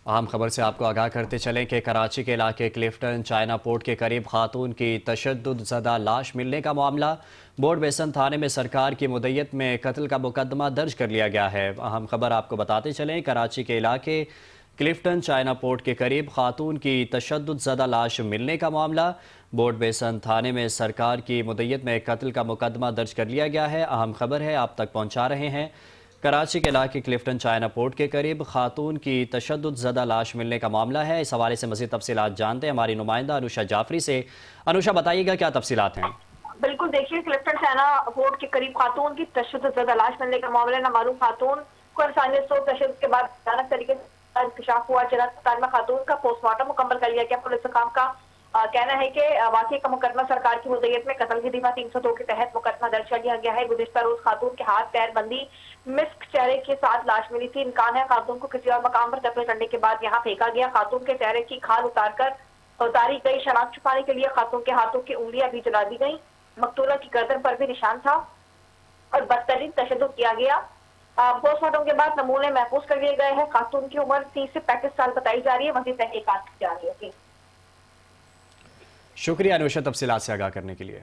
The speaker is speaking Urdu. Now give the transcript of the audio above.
اہم خبر سے آپ کو آگاہ کرتے چلیں کہ کراچی کے علاقے کلفٹن چائنا پورٹ کے قریب خاتون کی تشدد زدہ لاش ملنے کا معاملہ بورڈ بیسن تھانے میں سرکار کی مدیت میں قتل کا مقدمہ درج کر لیا گیا ہے۔ اہم خبر آپ کو بتاتے چلیں کراچی کے علاقے کلفٹن چائنا پورٹ کے قریب خاتون کی تشدد زدہ لاش ملنے کا معاملہ بورڈ بیسن تھانے میں سرکار کی مدیت میں قتل کا مقدمہ درج کر لیا گیا ہے۔ اہم خبر ہے آپ تک پہنچا رہے ہیں۔ کراچی کے علاقے کلفٹن چائنا پورٹ کے قریب خاتون کی تشدد زدہ لاش ملنے کا معاملہ ہے۔ اس حوالے سے مزید تفصیلات جانتے ہیں ہماری نمائندہ انوشا جعفری سے۔ انوشا بتائیے گا کیا تفصیلات ہیں؟ بالکل دیکھیے کلفٹن چائنا پورٹ کے قریب خاتون کی تشدد زدہ لاش ملنے کا معاملہ نامعلوم خاتون کو انسانیت سوز تشدد کے بعد اچانک طریقے سے انکشاف ہوا۔ جنرل اسپتال میں خاتون کا پوسٹ مارٹم مکمل کر لیا گیا۔ پولیس حکام کا کہنا ہے کہ واقعے کا مقدمہ سرکار کی مدیت میں قتل کی دفعہ 302 کے تحت مقدمہ درج کر لیا گیا ہے۔ گزشتہ روز خاتون کے ہاتھ پیر بندی مسک چہرے کے ساتھ لاش ملی تھی۔ امکان ہے خاتون کو کسی اور مقام پر دفن کرنے کے بعد یہاں پھینکا گیا۔ خاتون کے چہرے کی کھال اتاری گئی۔ شناخت چھپانے کے لیے خاتون کے ہاتھوں کی انگلیاں بھی جلا دی گئیں۔ مقتولہ کی گردن پر بھی نشان تھا اور بدترین تشدد کیا گیا۔ پوسٹ مارٹم کے بعد نمونے محفوظ کر لیے گئے ہیں۔ خاتون کی عمر 30 سے 35 سال بتائی جا رہی ہے۔ مزید تحقیقات کی جا رہی ہے۔ شکریہ انوشا تفصیلات سے آگاہ کرنے کے لیے۔